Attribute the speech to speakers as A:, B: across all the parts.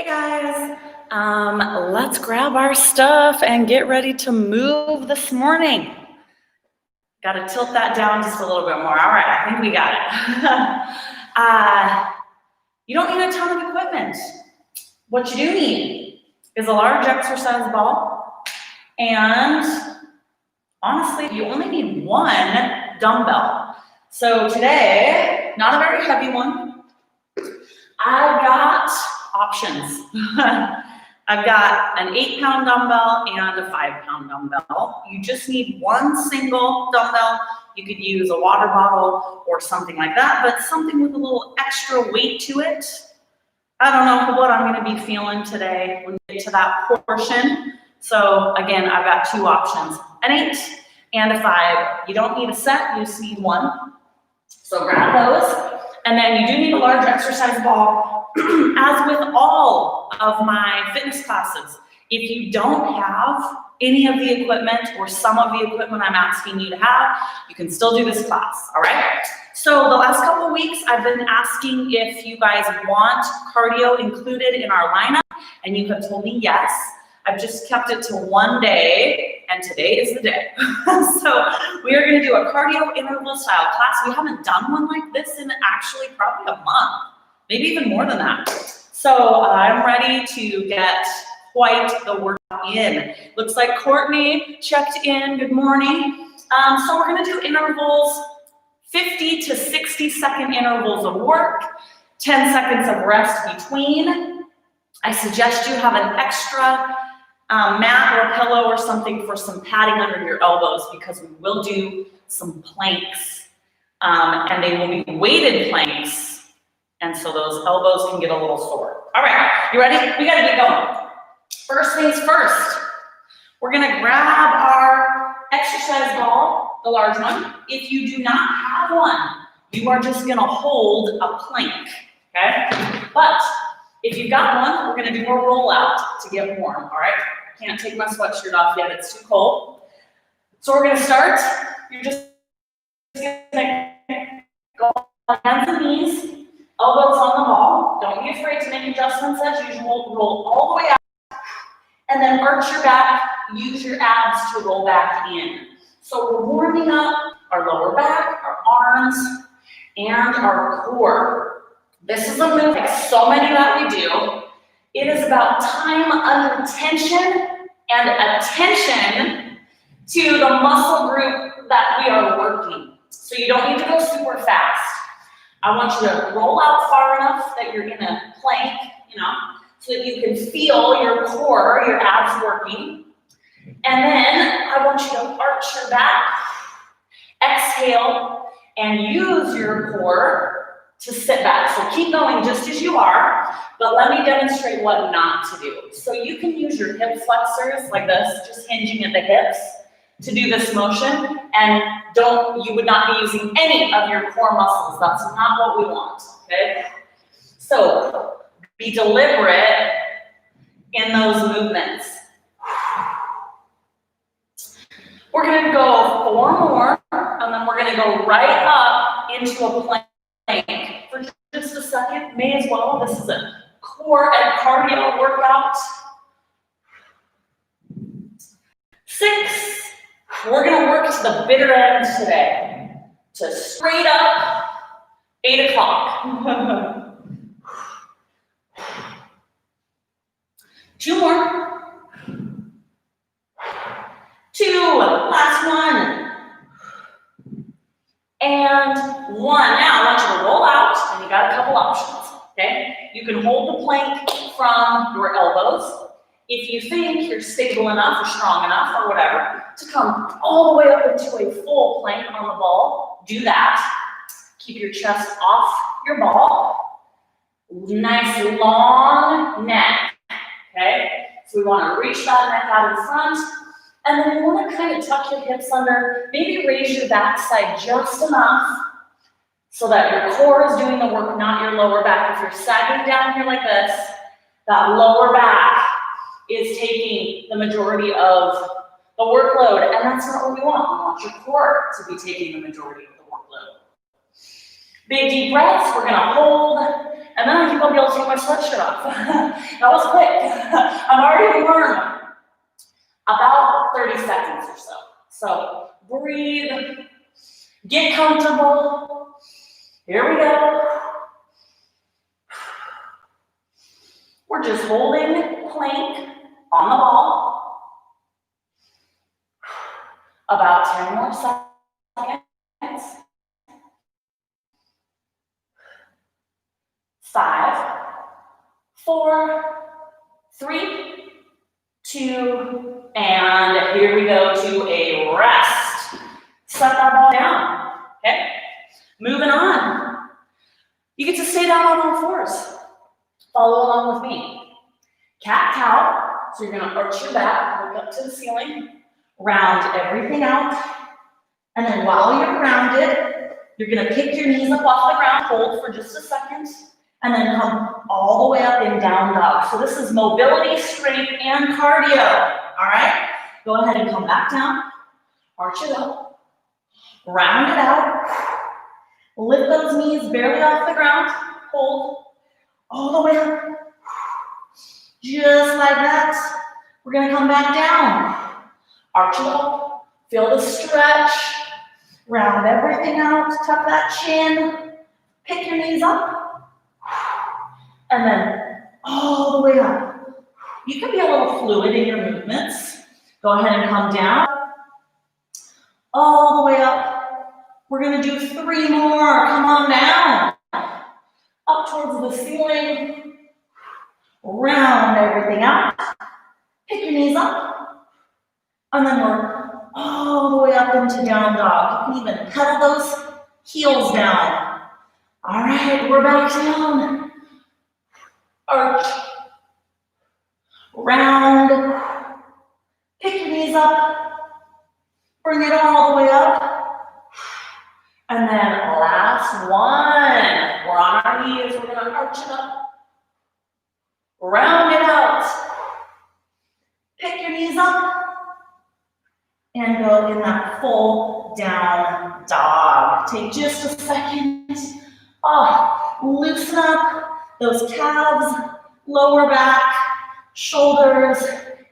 A: Hey guys, let's grab our stuff and get ready to move this morning. Got to tilt that down just a little bit more. All right, I think we got it. You don't need a ton of equipment. What you do need is a large exercise ball, and honestly, you only need one dumbbell. So today, not a very heavy one, I've got options. I've got an 8-pound dumbbell and a 5-pound dumbbell. You just need one single dumbbell. You could use a water bottle or something like that, but something with a little extra weight to it. I don't know what I'm going to be feeling today when we get to that portion. So again, I've got two options, an 8 and a 5. You don't need a set, you just need one. So grab those. And then you do need a large exercise ball, as with all of my fitness classes. If you don't have any of the equipment or some of the equipment I'm asking you to have, you can still do this class, all right? So the last couple of weeks, I've been asking if you guys want cardio included in our lineup, and you have told me yes. I've just kept it to one day, and today is the day. So we are going to do a cardio interval style class. We haven't done one like this in actually probably a month, maybe even more than that. So I'm ready to get quite the workout in. Looks like Courtney checked in. Good morning. So we're going to do intervals, 50 to 60-second intervals of work, 10 seconds of rest between. I suggest you have an extra mat or pillow or something for some padding under your elbows, because we will do some planks, and they will be weighted planks, and so those elbows can get a little sore. All right, you ready? We gotta get going. First things first, we're gonna grab our exercise ball, the large one. If you do not have one, you are just gonna hold a plank, okay? But if you've got one, we're gonna do a rollout to get warm, all right? I can't take my sweatshirt off yet, it's too cold. So we're gonna start, you're just gonna go on hands and knees, elbows on the ball. Don't be afraid to make adjustments as usual. Roll all the way out, and then arch your back, use your abs to roll back in. So we're warming up our lower back, our arms, and our core. This is a move like so many that we do. It is about time under tension and attention to the muscle group that we are working. So you don't need to go super fast. I want you to roll out far enough that you're in a plank, so that you can feel your core, your abs working. And then I want you to arch your back, exhale, and use your core to sit back. So keep going just as you are, but let me demonstrate what not to do. So you can use your hip flexors like this, just hinging at the hips, to do this motion, and you would not be using any of your core muscles. That's not what we want, okay? So be deliberate in those movements. We're gonna go 4 more, and then we're gonna go right up into a plank. For just a second, may as well. This is a core and cardio workout. 6. We're gonna work to the bitter end today, to straight up 8 o'clock. 2 more. 2, last one. And 1. Now I want you to roll out, and you got a couple options, okay? You can hold the plank from your elbows. If you think you're stable enough or strong enough or whatever to come all the way up into a full plank on the ball, do that. Keep your chest off your ball. Nice long neck, okay? So we want to reach that neck out in front. And then you want to kind of tuck your hips under, maybe raise your backside just enough so that your core is doing the work, not your lower back. If you're sagging down here like this, that lower back is taking the majority of the workload, and that's not what we want. We want your core to be taking the majority of the workload. Big deep breaths, we're gonna hold And then I think I'll be able to take my sweatshirt off. That was quick. I'm already warm. About 30 seconds or so. So breathe, get comfortable. Here we go. We're just holding plank on the ball. About 10 more seconds. 5, 4, 3, 2, and here we go to a rest. Set that ball down, okay? Moving on. You get to stay down on all fours. Follow along with me. Cat-cow, so you're gonna arch your back, look up to the ceiling, round everything out, and then while you're rounded, you're gonna pick your knees up off the ground, hold for just a second, and then come all the way up in down dog. So this is mobility, strength, and cardio, all right? Go ahead and come back down, arch it up, round it out, lift those knees barely off the ground, hold, all the way up, just like that. We're gonna come back down, arch it up, feel the stretch, round everything out, tuck that chin, pick your knees up, and then all the way up. You can be a little fluid in your movements. Go ahead and come down, all the way up. We're gonna do 3 more, come on down. Up towards the ceiling, round everything out, pick your knees up, and then we're all the way up into down dog. You can even pedal those heels down. All right, we're back down. Arch, round, pick your knees up, bring it all the way up, and then last one. We're on our knees, we're gonna arch it up, round it out, pick your knees up, and go in that full down dog. Take just a second. Loosen up those calves, lower back, shoulders,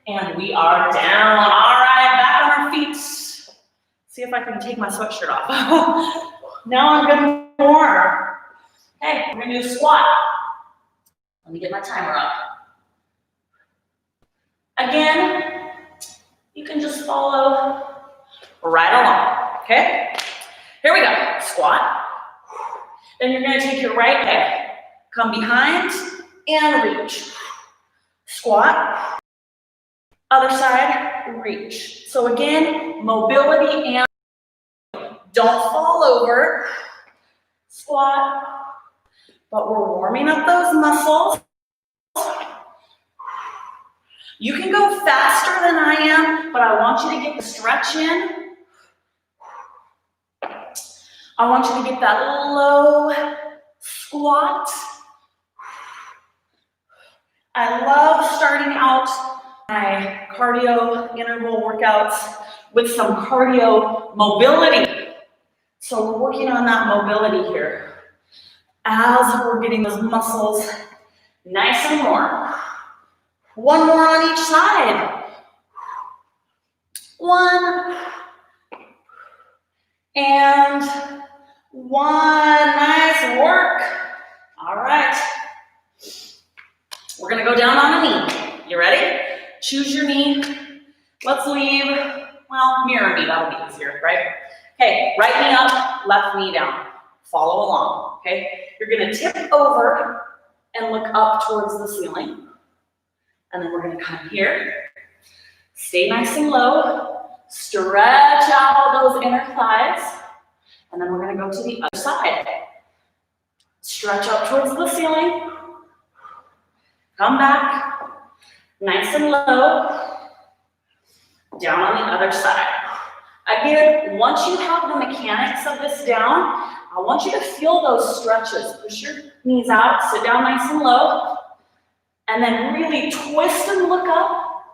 A: and we are down. All right, back on our feet. See if I can take my sweatshirt off. Now I'm good more. Okay, we're gonna do a squat. Let me get my timer up. Again, you can just follow right along, okay? Here we go, squat. Then you're gonna take your right leg, come behind and reach. Squat, other side, reach. So again, mobility and don't fall over. Squat, but we're warming up those muscles. You can go faster than I am, but I want you to get the stretch in. I want you to get that low squat. I love starting out my cardio interval workouts with some cardio mobility. So we're working on that mobility here as we're getting those muscles nice and warm. 1 more on each side. 1 and 1. Nice work. All right. We're gonna go down on a knee. You ready? Choose your knee. Let's leave, well, mirror me, that'll be easier, right? Okay, right knee up, left knee down. Follow along, okay? You're gonna tip over and look up towards the ceiling. And then we're gonna come here. Stay nice and low. Stretch out those inner thighs. And then we're gonna go to the other side. Stretch up towards the ceiling. Come back, nice and low. Down on the other side. Again, once you have the mechanics of this down, I want you to feel those stretches. Push your knees out, sit down nice and low, and then really twist and look up.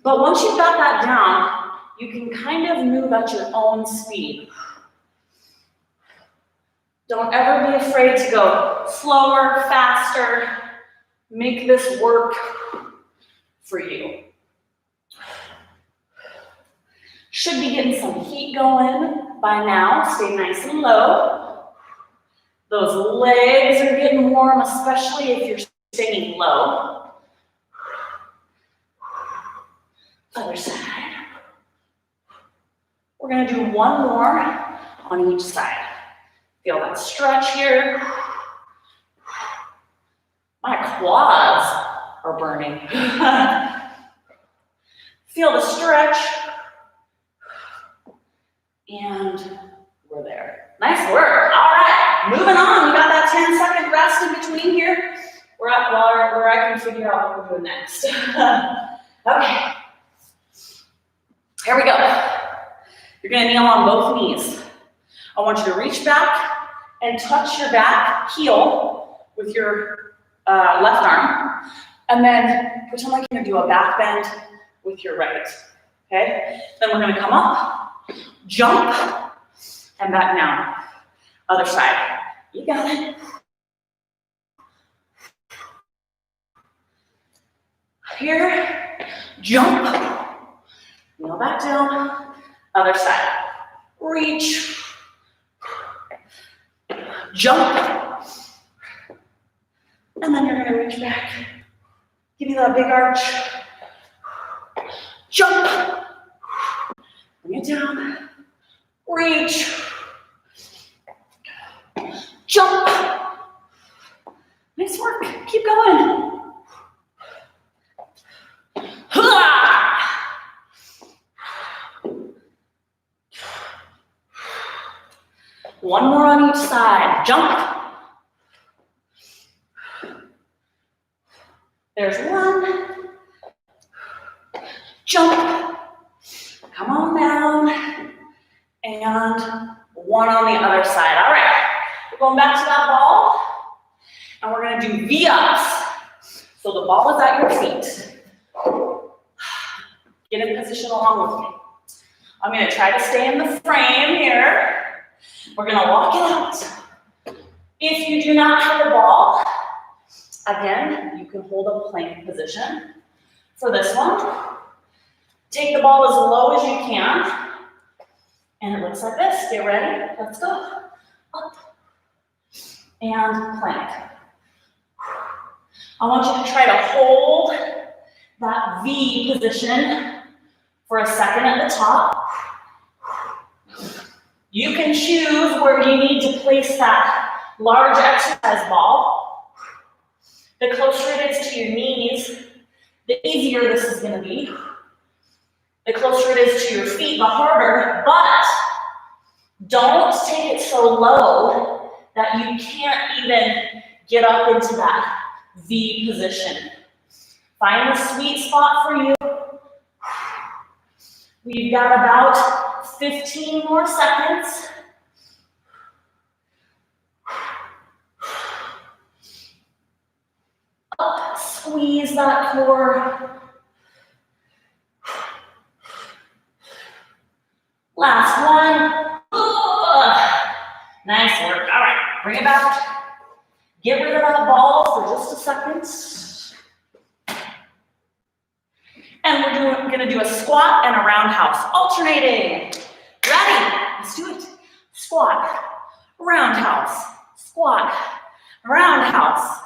A: But once you've got that down, you can kind of move at your own speed. Don't ever be afraid to go slower, faster. Make this work for you. Should be getting some heat going by now. Stay nice and low. Those legs are getting warm, especially if you're staying low. Other side. We're gonna do one more on each side. Feel that stretch here. My quads are burning. Feel the stretch. And we're there. Nice work. All right, moving on. We got that 10-second rest in between here. We're at where I can figure out what we're doing next. Okay. Here we go. You're gonna kneel on both knees. I want you to reach back and touch your back heel with your left arm, and then pretend like you're gonna do a back bend with your right, okay? Then we're gonna come up, jump, and back down. Other side. You got it. Here, jump, kneel back down, other side. Reach, jump, and then you're gonna reach back. Give you that big arch. Jump, bring it down, reach, jump. Nice work, keep going. One more on each side. Jump. There's one. Jump. Come on down. And one on the other side. All right. We're going back to that ball. And we're going to do V-ups. So the ball is at your feet. Get in position along with me. I'm going to try to stay in the frame here. We're gonna walk it out. If you do not have a ball, again, you can hold a plank position. For this one, take the ball as low as you can. And it looks like this. Get ready. Let's go. Up. And plank. I want you to try to hold that V position for a second at the top. You can choose where you need to place that large exercise ball. The closer it is to your knees, the easier this is going to be. The closer it is to your feet, the harder, but don't take it so low that you can't even get up into that V position. Find the sweet spot for you. We've got about 15 more seconds. Up, squeeze that core. Last one. Nice work. All right, bring it back. Get rid of that ball for just a second. And we're gonna do a squat and a roundhouse, alternating. Ready? Let's do it. Squat, roundhouse, squat, roundhouse.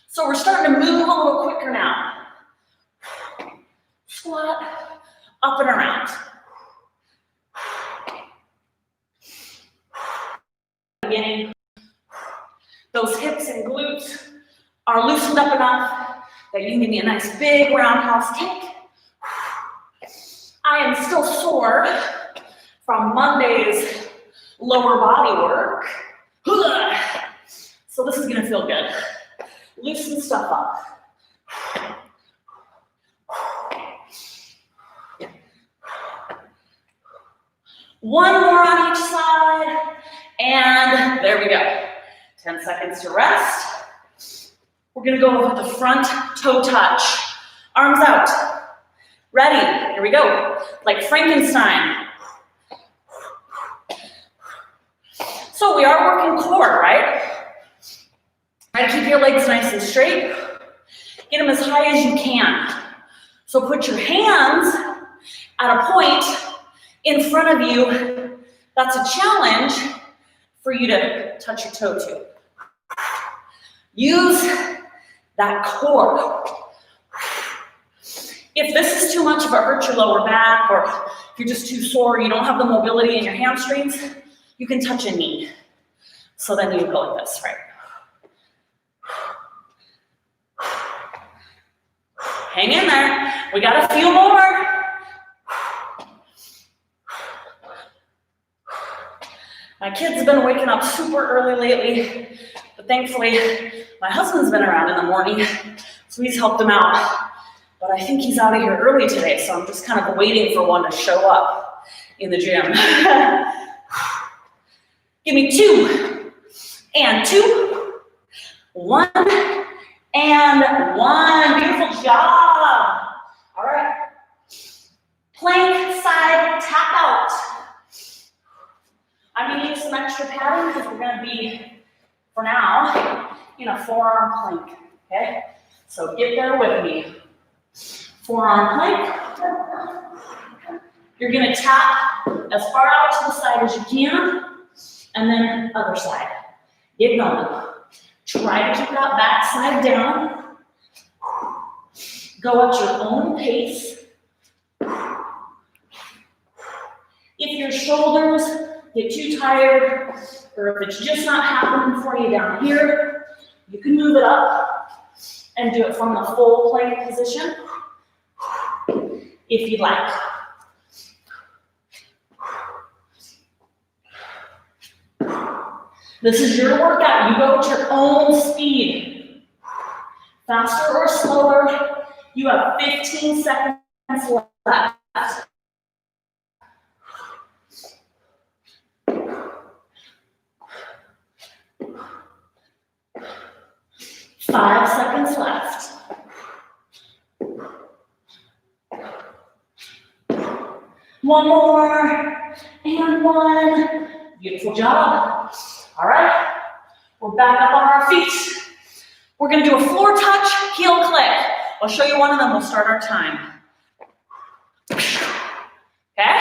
A: So we're starting to move a little quicker now. Squat, up and around. Beginning. Those hips and glutes are loosened up enough that you can give me a nice big roundhouse kick. I am still sore from Monday's lower body work. So this is gonna feel good. Loosen stuff up. One more on each side, and there we go. 10 seconds to rest. We're gonna go with the front toe touch. Arms out. Ready, here we go. Like Frankenstein. we are working core, right? Try to keep your legs nice and straight. Get them as high as you can. So put your hands at a point in front of you that's a challenge for you to touch your toe to. Use that core. If this is too much, if it hurts your lower back, or if you're just too sore, you don't have the mobility in your hamstrings, you can touch a knee. So then you go like this, right? Hang in there. We got a few more. My kids have been waking up super early lately, but thankfully my husband's been around in the morning, so he's helped them out. But I think he's out of here early today, so I'm just kind of waiting for one to show up in the gym. Give me 2 and 2, 1 and 1. Beautiful job. All right. Plank side tap out. I'm going to use some extra padding because we're going to be, for now, in a forearm plank. Okay? So get there with me. Forearm plank. You're going to tap as far out to the side as you can, and then other side. Get going. Try to keep that back side down. Go at your own pace. If your shoulders get too tired, or if it's just not happening for you down here, you can move it up and do it from the full plank position if you'd like. This is your workout. You go at your own speed. Faster or slower, you have 15 seconds left. 5 seconds left. 1 more, and 1. Beautiful job. All right, we're back up on our feet. We're gonna do a floor touch, heel click. I'll show you one and then we'll start our time. Okay,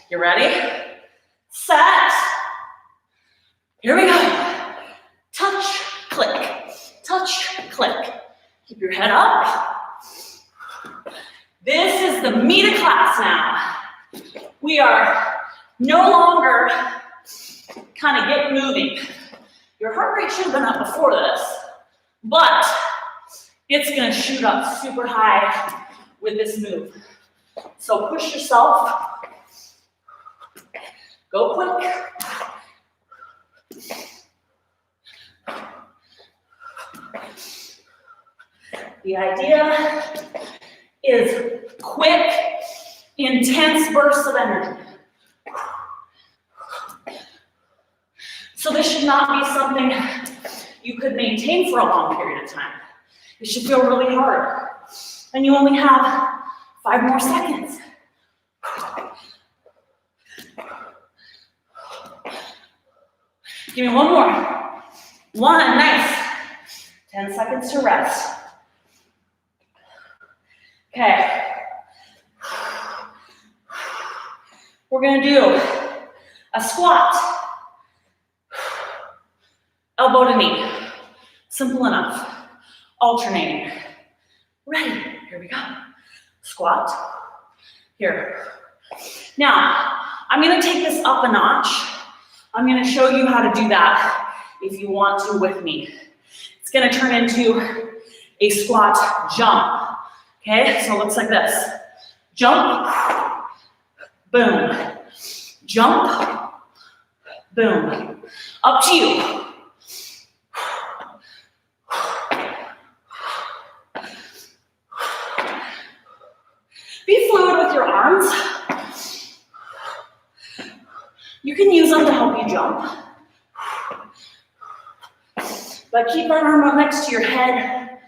A: you ready? Set. Here we go. Touch, click, touch, click. Keep your head up. This is the meat of class now. We are no longer kind of get moving. Your heart rate should have been up before this, but it's gonna shoot up super high with this move. So push yourself. Go quick. The idea is quick, intense bursts of energy. So this should not be something you could maintain for a long period of time. It should feel really hard. And you only have 5 more seconds. Give me 1 more. 1, nice. 10 seconds to rest. Okay. We're gonna do a squat. Elbow to knee. Simple enough. Alternating. Ready. Here we go. Squat. Here. Now, I'm going to take this up a notch. I'm going to show you how to do that if you want to with me. It's going to turn into a squat jump. Okay, so it looks like this. Jump. Boom. Jump. Boom. Up to you. Be fluid with your arms. You can use them to help you jump. But keep our arm up next to your head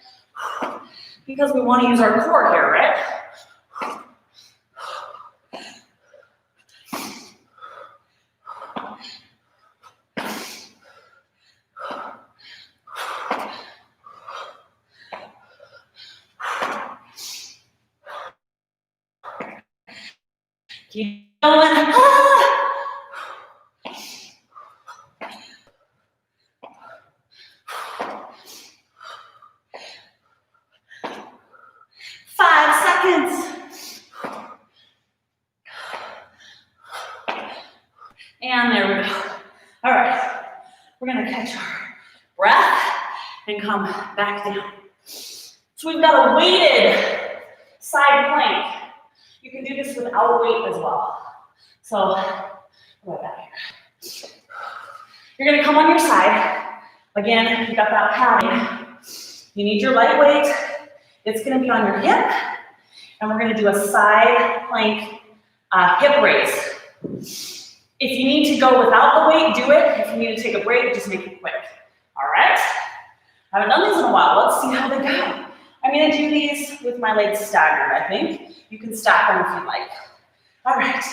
A: because we want to use our core here, right? Keep going. Ah! 5 seconds. And there we go. All right, we're gonna catch our breath and come back down. So we've got a weighted side plank. You can do this without weight as well. So, right back here. You're gonna come on your side. Again, you got that padding. You need your light weight. It's gonna be on your hip. And we're gonna do a side plank hip raise. If you need to go without the weight, do it. If you need to take a break, just make it quick. All right? I haven't done these in a while. Let's see how they go. I'm gonna do these with my legs staggered, I think. You can stack them if you like. All right.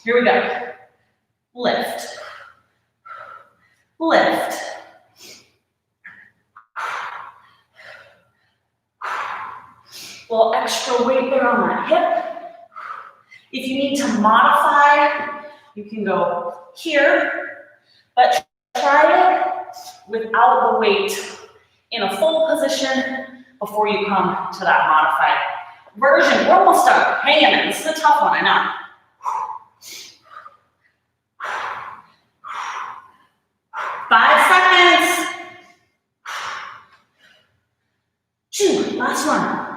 A: Here we go. Lift. Lift. A little extra weight there on that hip. If you need to modify, you can go here, but try it without the weight in a full position before you come to that modified version. We're almost done. Hang in there. This is a tough one, I know. 5 seconds. 2, last one.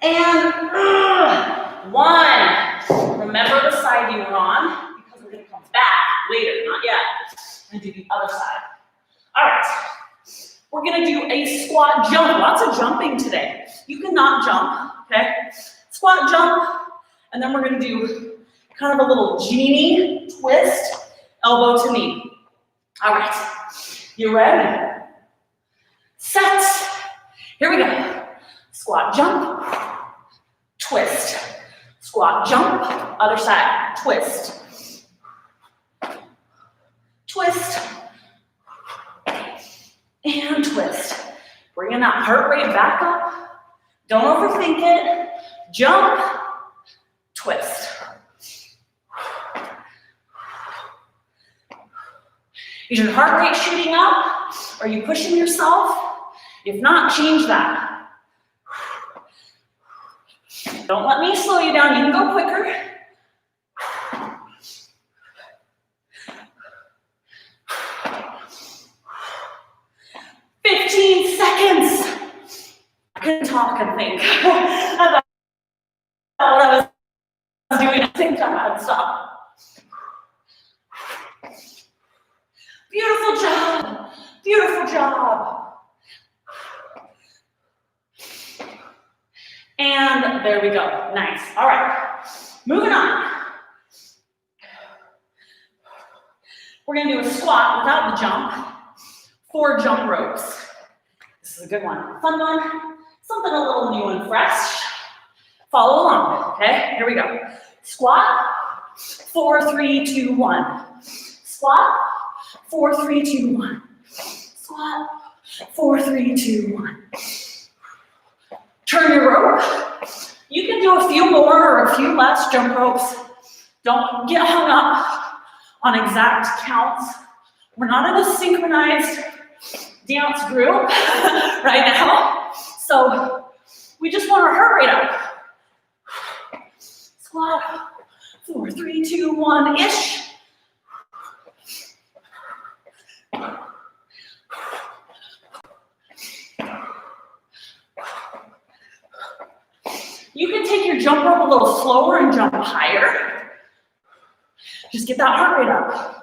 A: And 1. Remember the side you were on, because we're gonna come back later, not yet. And do the other side. All right, we're gonna do a squat jump. Lots of jumping today. You cannot jump, okay? Squat jump, and then we're gonna do kind of a little genie twist, elbow to knee. All right, you ready? Set. Here we go. Squat jump, twist. Squat jump, other side, twist. Twist. And twist. Bringing that heart rate back up. Don't overthink it. Jump, twist. Is your heart rate shooting up? Are you pushing yourself? If not, change that. Don't let me slow you down. You can go quicker. I couldn't talk and think about what I was doing at the same time. I had to stop. Beautiful job. Beautiful job. And there we go. Nice. All right. Moving on. We're going to do a squat without the jump. 4 jump ropes. This is a good one. Fun one. Something a little new and fresh. Follow along, okay? Here we go. Squat, 4, 3, 2, 1. Squat, 4, 3, 2, 1. Squat, 4, 3, 2, 1. Turn your rope. You can do a few more or a few less jump ropes. Don't get hung up on exact counts. We're not in a synchronized dance group right now. So we just want our heart rate up. Squat, 4, 3, 2, 1-ish. You can take your jump rope a little slower and jump higher. Just get that heart rate up.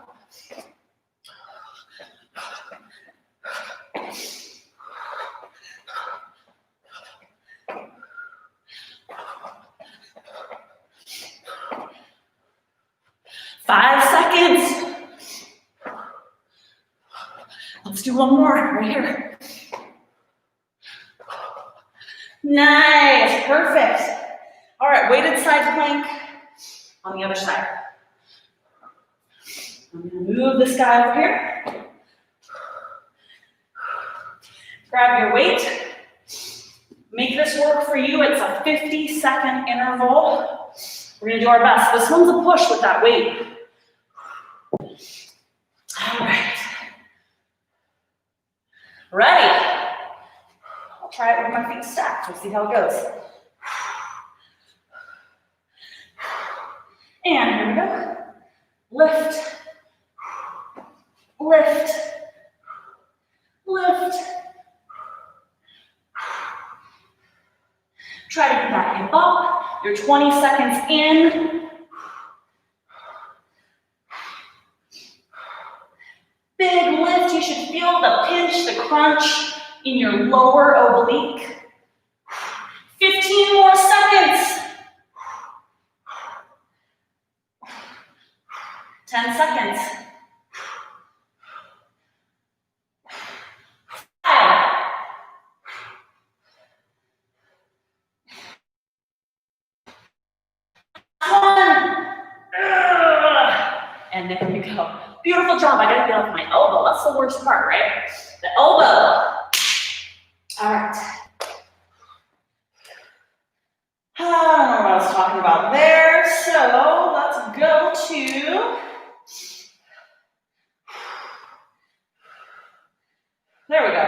A: Five seconds. Let's do one more right here. Nice, perfect. All right, weighted side plank on the other side. I'm gonna move this guy over here. Grab your weight. Make this work for you. It's a 50-second interval. We're gonna do our best. This one's a push with that weight. All right. Ready? I'll try it with my feet stacked. We'll see how it goes. And here we go. Lift. Lift. Lift. Try to get that hip up. You're 20 seconds in. Big lift. You should feel the pinch, the crunch in your lower oblique. 15 more seconds. 10 seconds. 5. 1. And there we go. Beautiful job. I gotta get off my elbow. That's the worst part, right? The elbow. All right. I don't know what I was talking about there. So let's go to. There we go.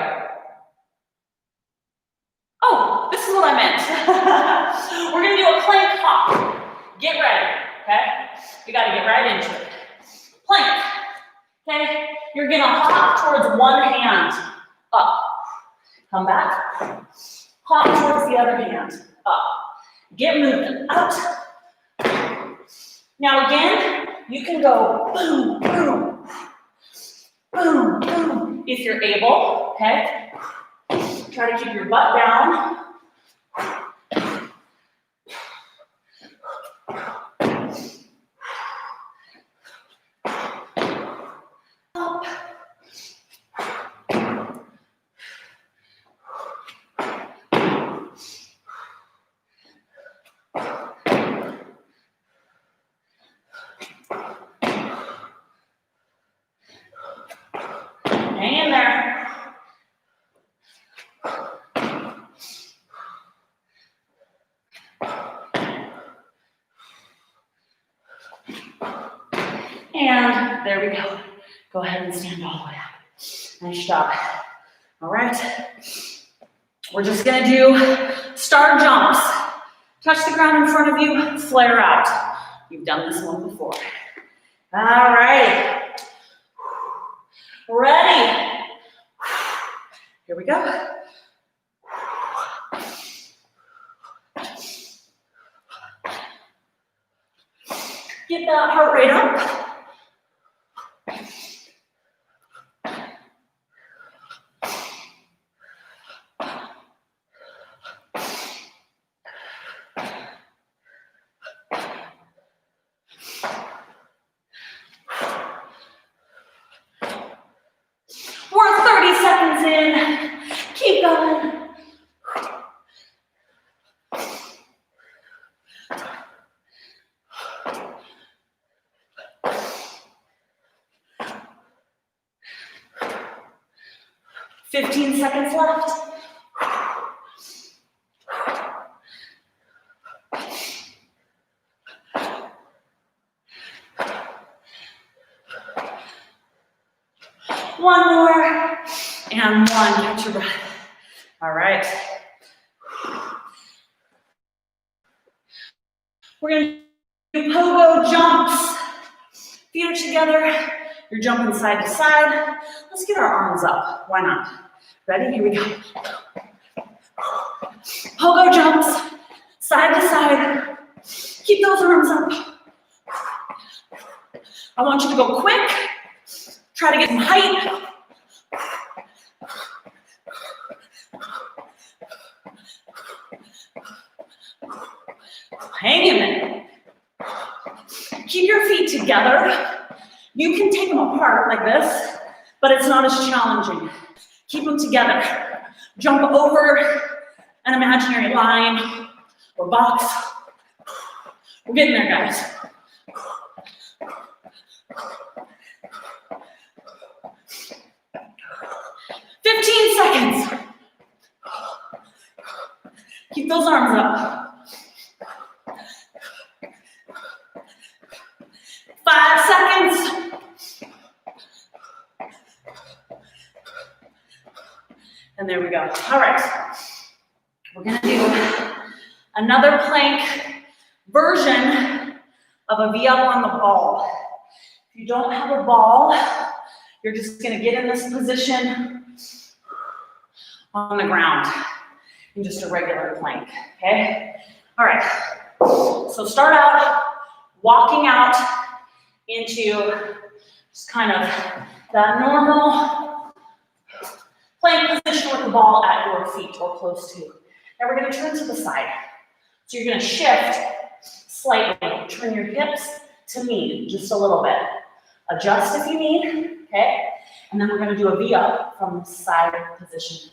A: Oh, this is what I meant. We're gonna do a plank hop. Get ready, okay? We gotta get right into it. Plank, okay? You're gonna hop towards one hand, up. Come back, hop towards the other hand, up. Get moving, out. Now again, you can go boom, boom, boom, boom, if you're able, okay? Try to keep your butt down. Up. Hang in there. And there we go. Go ahead and stand all the way up. Nice job. All right. We're just gonna do star jumps. Touch the ground in front of you, flare out. You've done this one before. All right. Ready. Here we go. Get that heart rate up. We're 30 seconds in. Keep going. Fifteen seconds left. One more, and one. Catch your breath. All right. We're gonna do pogo jumps. Feet are together. You're jumping side to side. Let's get our arms up. Why not? Ready? Here we go. Pogo jumps, side to side. Keep those arms up. I want you to go quick. Try to get some height. Hang in there. Keep your feet together. You can take them apart like this, but it's not as challenging. Keep them together. Jump over an imaginary line or box. We're getting there, guys. Seconds. Keep those arms up. And there we go. All right. We're gonna do another plank version of a V-up on the ball. If you don't have a ball, you're just gonna get in this position on the ground in just a regular plank, okay? All right, so start out walking out into just kind of that normal plank position with the ball at your feet or close to. Now we're gonna turn to the side. So you're gonna shift slightly, turn your hips to knee just a little bit. Adjust if you need, okay? And then we're gonna do a V-up from side position.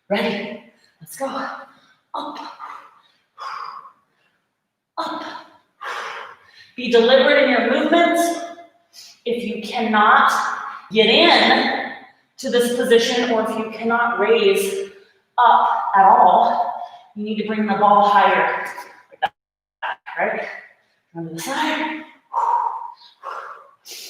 A: Ready? Let's go. Up. Up. Be deliberate in your movements. If you cannot get in to this position, or if you cannot raise up at all, you need to bring the ball higher. Like that, right? Turn to the side.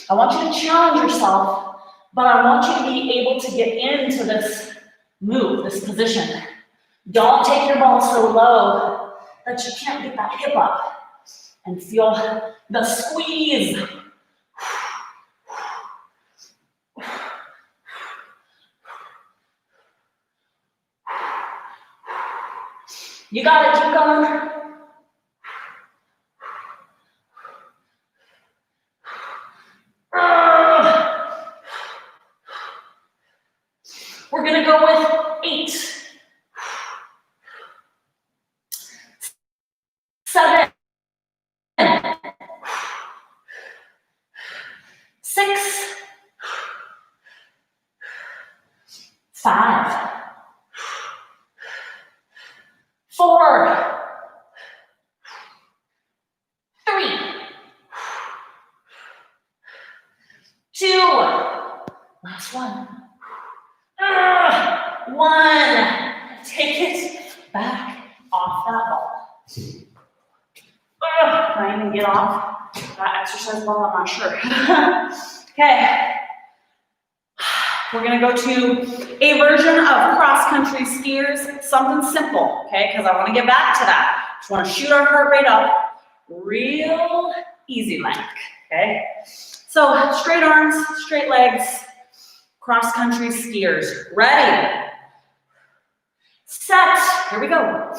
A: I want you to challenge yourself, but I want you to be able to get into this move, this position. Don't take your ball so low that you can't get that hip up and feel the squeeze. You got it, keep going. We're gonna go with 8, 7, 6, 5, 4, 3, 2, last one. 1. Take it back off that ball. Can I even get off that exercise ball? I'm not sure. Okay. We're gonna go to a version of cross-country skiers, something simple, okay? Because I want to get back to that. Just want to shoot our heart rate up, real easy like, okay? So straight arms, straight legs, cross-country skiers. Ready? Set. Here we go.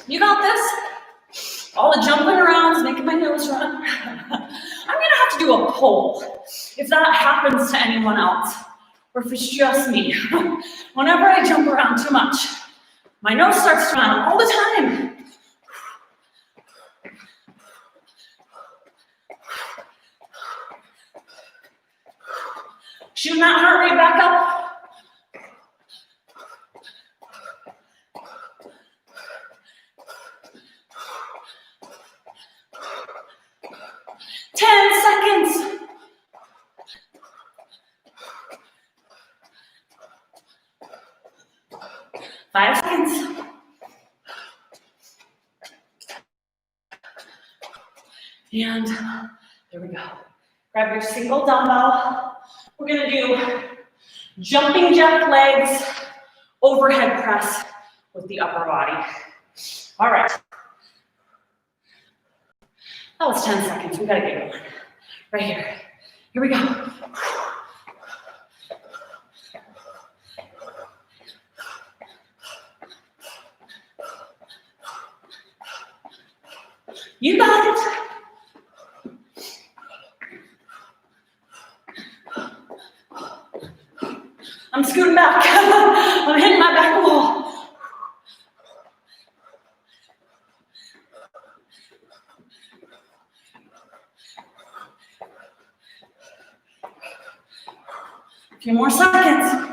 A: You got this. All the jumping around is making my nose run. I'm gonna have to do a poll if that happens to anyone else, or if it's just me. Whenever I jump around too much, my nose starts to run all the time. Shooting that heart rate back up. Seconds. 5 seconds. And there we go. Grab your single dumbbell. We're gonna do jumping jack legs, overhead press with the upper body. All right. That was 10 seconds. We gotta get going. Right here. Here we go. You got it. I'm scooting back. I'm hitting my back wall. A few more seconds.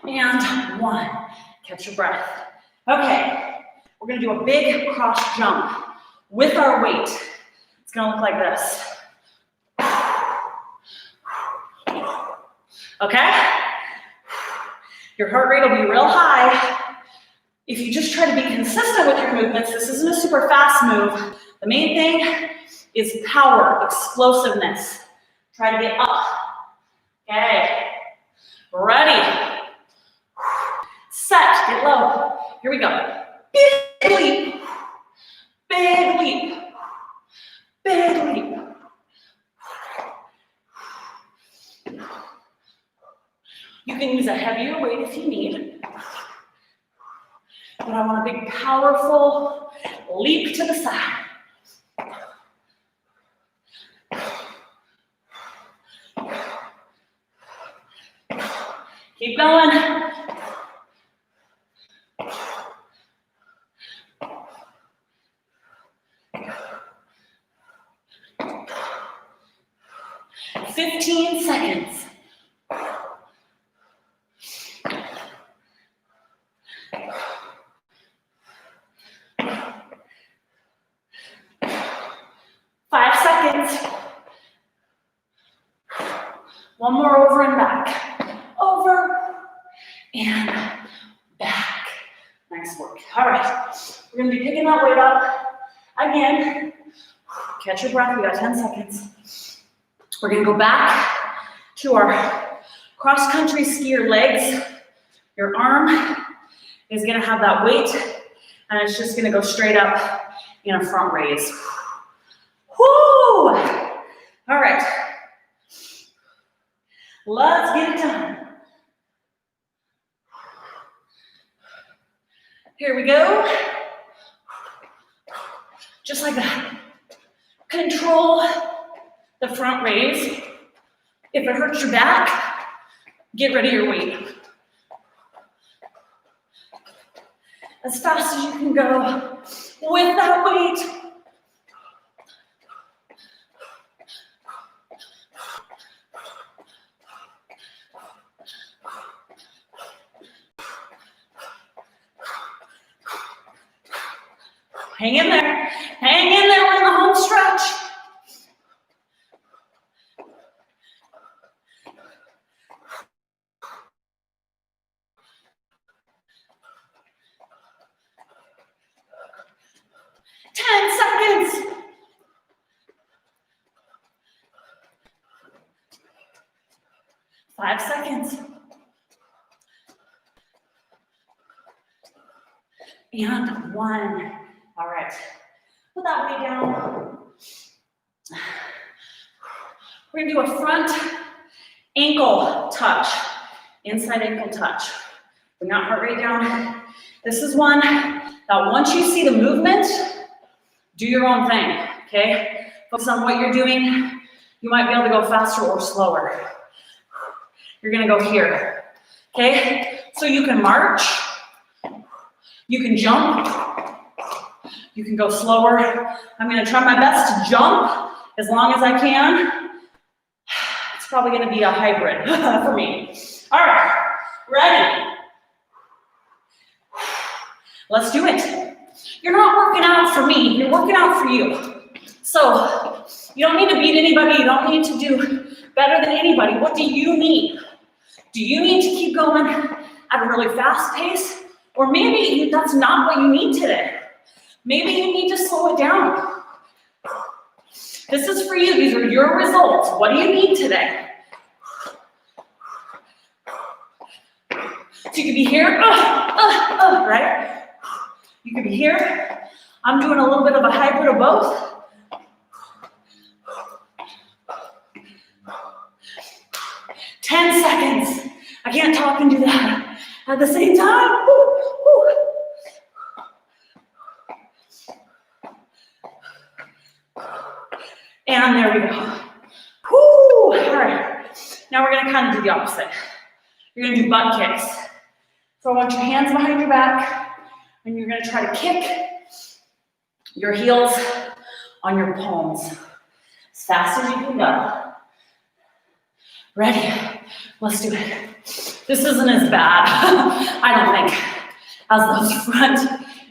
A: and 1. Catch your breath. Okay, we're gonna do a big cross jump with our weight. It's gonna look like this. Okay? Your heart rate will be real high. If you just try to be consistent with your movements, this isn't a super fast move. The main thing is power, explosiveness. Try to get up. Okay. Ready. Set. Get low. Here we go. Big leap. Big leap. Big leap. You can use a heavier weight if you need. But I want a big, powerful leap to the side. Keep going. "15 seconds. "5 seconds. One more over and back. Over and back. Nice work. All right. We're going to be picking that weight up again. Catch your breath. We got 10 seconds. We're going to go back to our cross-country skier legs. Your arm is going to have that weight, and it's just going to go straight up in a front raise. Whoo! All right. Let's get it done. Here we go. Just like that. Control the front raise. If it hurts your back, get rid of your weight. As fast as you can go with that weight. Hang in there. Hang in there. We're in the home stretch. Seconds. 5 seconds. And 1. All right. Put that weight down. We're gonna do a front ankle touch. Inside ankle touch. Bring that heart rate down. This is one that once you see the movement, do your own thing, okay? Focus on what you're doing. You might be able to go faster or slower. You're gonna go here, okay? So you can march, you can jump, you can go slower. I'm gonna try my best to jump as long as I can. It's probably gonna be a hybrid for me. All right, ready? Let's do it. You're not working out for me, you're working out for you. So you don't need to beat anybody, you don't need to do better than anybody. What do you need? Do you need to keep going at a really fast pace? Or maybe that's not what you need today. Maybe you need to slow it down. This is for you, these are your results. What do you need today? So you could be here, right? You could be here. I'm doing a little bit of a hybrid of both. Seconds. I can't talk and do that at the same time. Woo, woo. And there we go. Woo. All right. Now we're going to kind of do the opposite. You're going to do butt kicks. So I want your hands behind your back, and you're going to try to kick your heels on your palms as fast as you can go. Ready? Let's do it. This isn't as bad, I don't think, as those front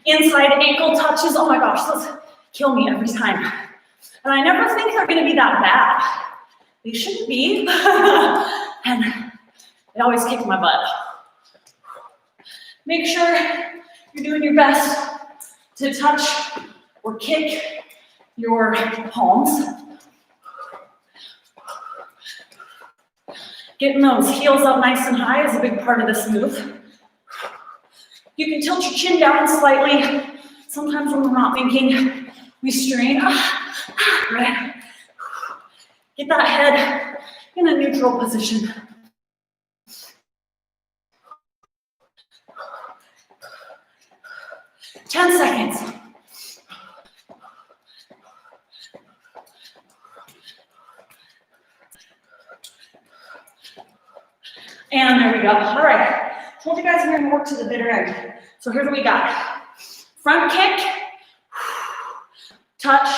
A: inside ankle touches. Oh my gosh, those kill me every time. And I never think they're gonna be that bad. They shouldn't be, and they always kick my butt. Make sure you're doing your best to touch or kick your palms. Getting those heels up nice and high is a big part of this move. You can tilt your chin down slightly. Sometimes when we're not thinking, we strain. Right? Get that head in a neutral position. Ten seconds. And there we go. All right. Told you guys we're going to work to the bitter end. So here's what we got. Front kick, touch,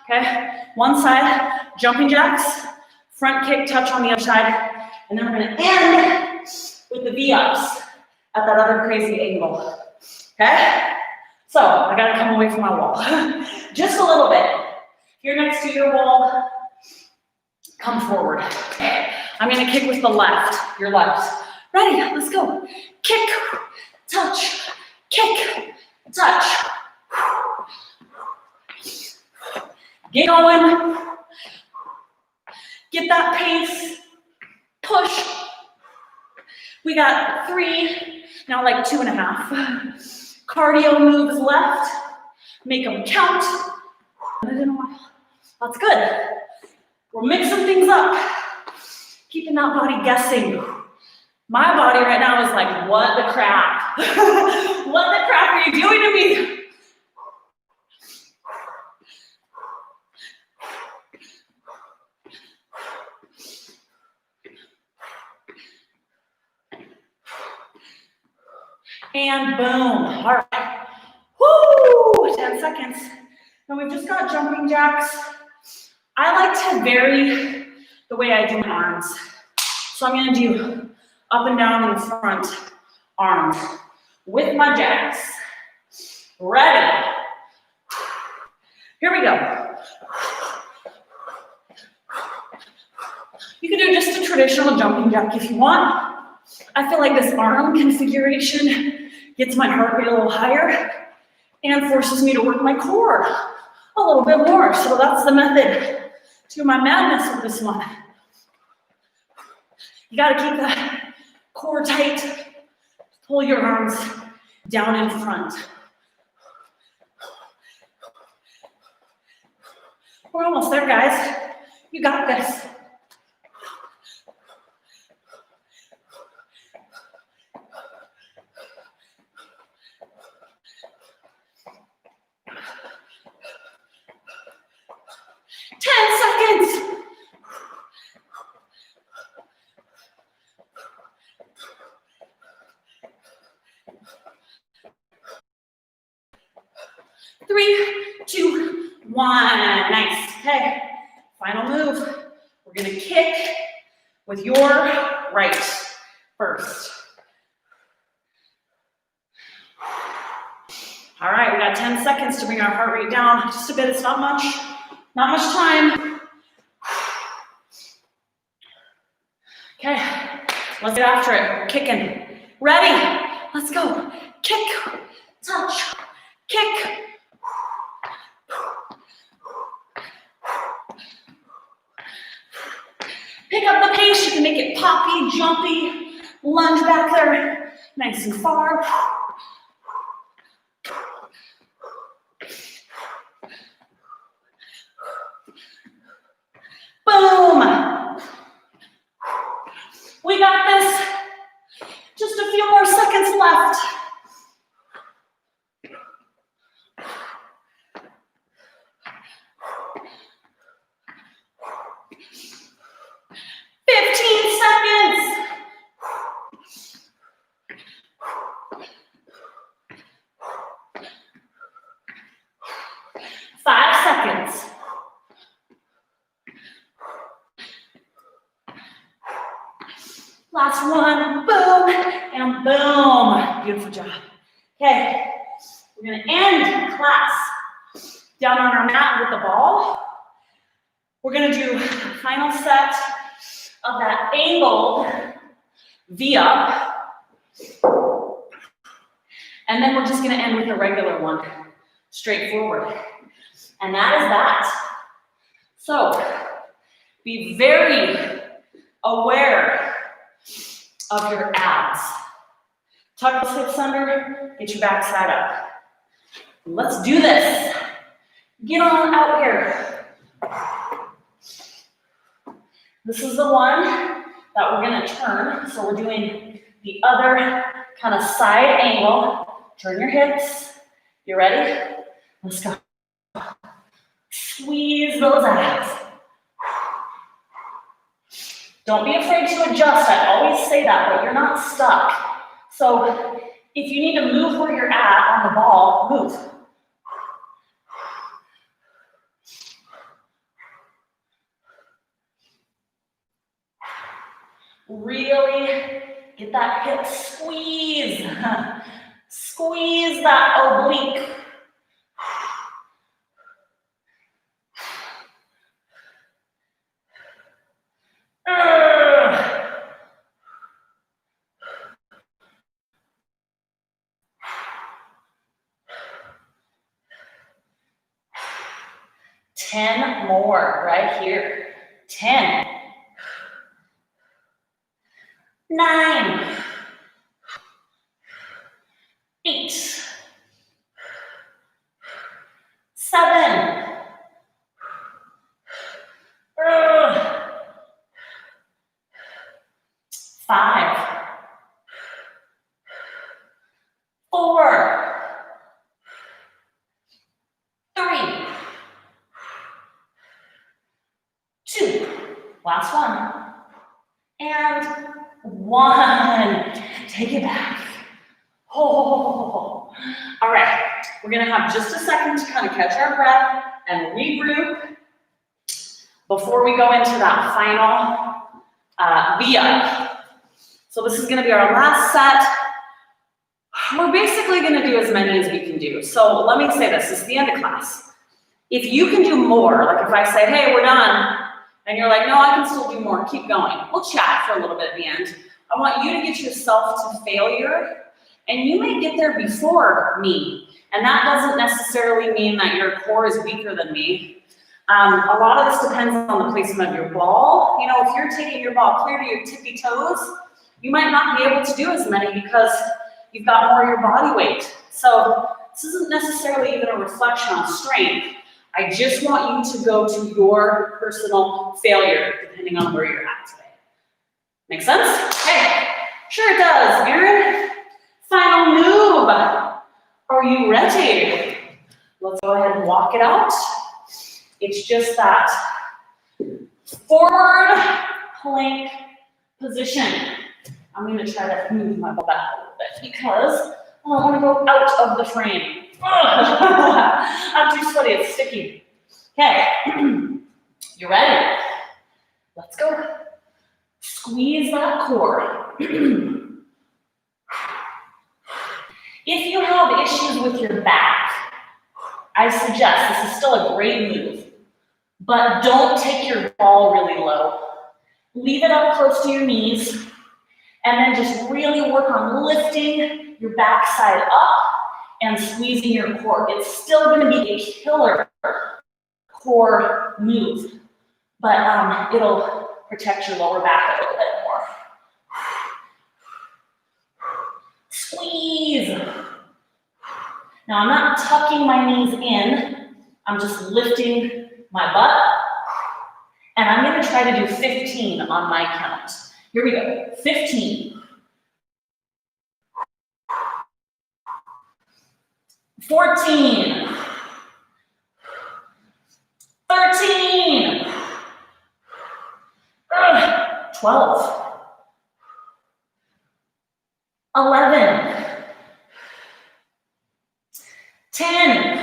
A: okay? One side, jumping jacks, front kick, touch on the other side, and then we're going to end with the V-ups at that other crazy angle, okay? So I got to come away from my wall. Just a little bit. If you're next to your wall, come forward. Okay. I'm going to kick with the left, your left. Ready, let's go. Kick, touch, kick, touch. Get going. Get that pace. Push. We got 3, now like 2.5. Cardio moves left. Make them count. That's good. We're mixing things up. Keeping that body guessing. My body right now is like, what the crap? What the crap are you doing to me? And boom. All right. Woo! 10 seconds. Now we've just got jumping jacks. I like to vary the way I do my arms. So I'm going to do up and down in the front arms with my jacks. Ready? Here we go. You can do just a traditional jumping jack if you want. I feel like this arm configuration gets my heart rate a little higher and forces me to work my core a little bit more. So that's the method to my madness with this one. You gotta keep that core tight. Pull your arms down in front. We're almost there, guys. You got this. Three, two, one. Nice. Okay. Final move. We're gonna kick with your right first. All right, we got 10 seconds to bring our heart rate down just a bit. It's not much time. Okay, let's get after it. We're kicking. Ready? Let's go. Kick, touch, kick. Pick up the pace. You can make it poppy, jumpy, lunge back there, nice and far. Boom. We got this. Just a few more seconds left. Last one, boom. boom, and boom. Beautiful job. Okay, we're gonna end class down on our mat with the ball. We're gonna do the final set of that angled V up. And then we're just gonna end with a regular one, straightforward. And that is that. So, be very aware of your abs. Tuck the hips under, get your backside up. Let's do this. Get on out here. This is the one that we're gonna turn. So we're doing the other kind of side angle. Turn your hips. You ready? Let's go. Squeeze those abs. Don't be afraid to adjust. I always say that, but you're not stuck. So if you need to move where you're at on the ball, move. Really get that hip squeeze. Squeeze that oblique. 10 more right here. 10. 9. 8. 7. 5. 4. 3. 2. Last one. And 1. Take it back. Oh. All right. We're going to have just a second to kind of catch our breath and regroup before we go into that final V-up. So this is going to be our last set. We're basically going to do as many as we can do. So let me say this is the end of class. If you can do more, like if I say, hey, we're done, and you're like, no, I can still do more, keep going. We'll chat for a little bit at the end. I want you to get yourself to failure, and you may get there before me. And that doesn't necessarily mean that your core is weaker than me. A lot of this depends on the placement of your ball. You know, if you're taking your ball clear to your tippy toes, you might not be able to do as many because you've got more of your body weight. So this isn't necessarily even a reflection on strength. I just want you to go to your personal failure, depending on where you're at today. Make sense? Okay, sure it does. Aaron, final move. Are you ready? Let's go ahead and walk it out. It's just that forward plank position. I'm going to try to move my ball back a little bit because I don't want to go out of the frame. I'm too sweaty, it's sticky. Okay, you ready? Let's go. Squeeze that core. If you have issues with your back, I suggest, this is still a great move, but don't take your ball really low. Leave it up close to your knees, and then just really work on lifting your backside up and squeezing your core. It's still going to be a killer core move, but it'll protect your lower back a little bit more. Squeeze. Now I'm not tucking my knees in, I'm just lifting my butt, and I'm going to try to do 15 on my count. Here we go. 15. 14. 13. 12. 11. 10.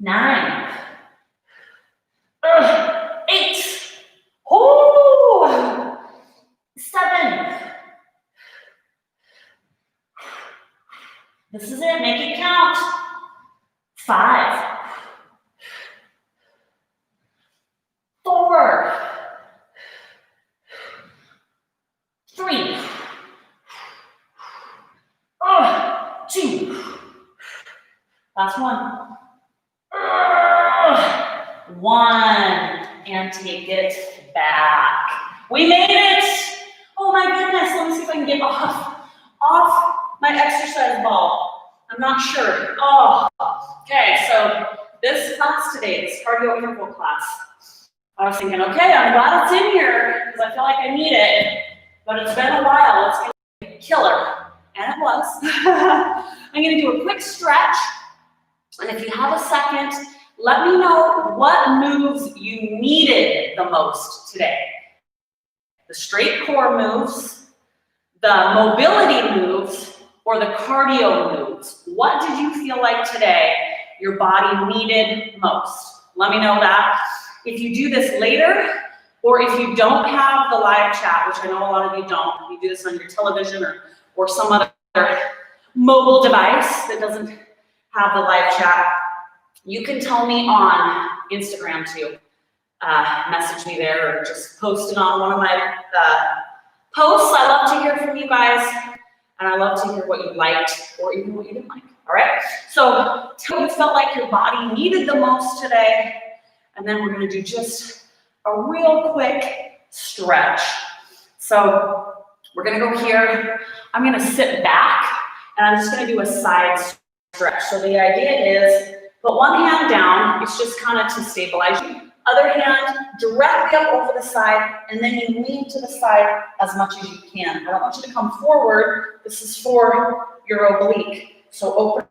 A: 9. 8. Oh! 5, 4, 3, 2, last one. 1, and take it back. We made it. Oh my goodness, let me see if I can get off my exercise ball. I'm not sure. Oh, okay, so this class today, this cardio interval class, I was thinking, okay, I'm glad it's in here because I feel like I need it, but it's been a while. It's going to be a killer, and it was. I'm going to do a quick stretch, and if you have a second, let me know what moves you needed the most today. The straight core moves, the mobility moves, or the cardio moves. What did you feel like today your body needed most? Let me know that. If you do this later, or if you don't have the live chat, which I know a lot of you don't, you do this on your television or some other mobile device that doesn't have the live chat, you can tell me on Instagram too. Message me there or just post it on one of my posts. I love to hear from you guys, and I love to hear what you liked or even what you didn't like. All right? So tell me what you felt like your body needed the most today, and then we're going to do just a real quick stretch. So we're going to go here. I'm going to sit back, and I'm just going to do a side stretch. So the idea is put one hand down. It's just kind of to stabilize you. Other hand directly up over the side, and then you lean to the side as much as you can. I don't want you to come forward. This is for your oblique. So open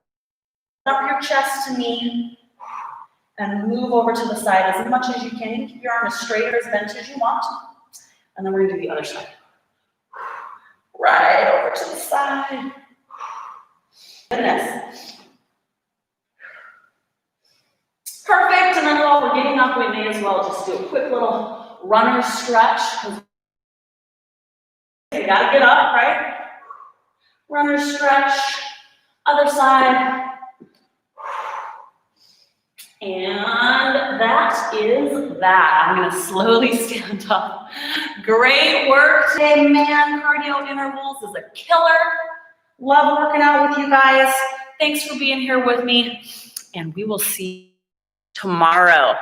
A: up your chest to knee and move over to the side as much as you can. You can keep your arm as straight or as bent as you want. And then we're going to do the other side. Right over to the side. Goodness. Perfect, and then while we're getting up, we may as well just do a quick little runner stretch. You gotta get up, right? Runner stretch, other side. And that is that. I'm gonna slowly stand up. Great work today, man. Cardio intervals is a killer. Love working out with you guys. Thanks for being here with me, and we will see you tomorrow.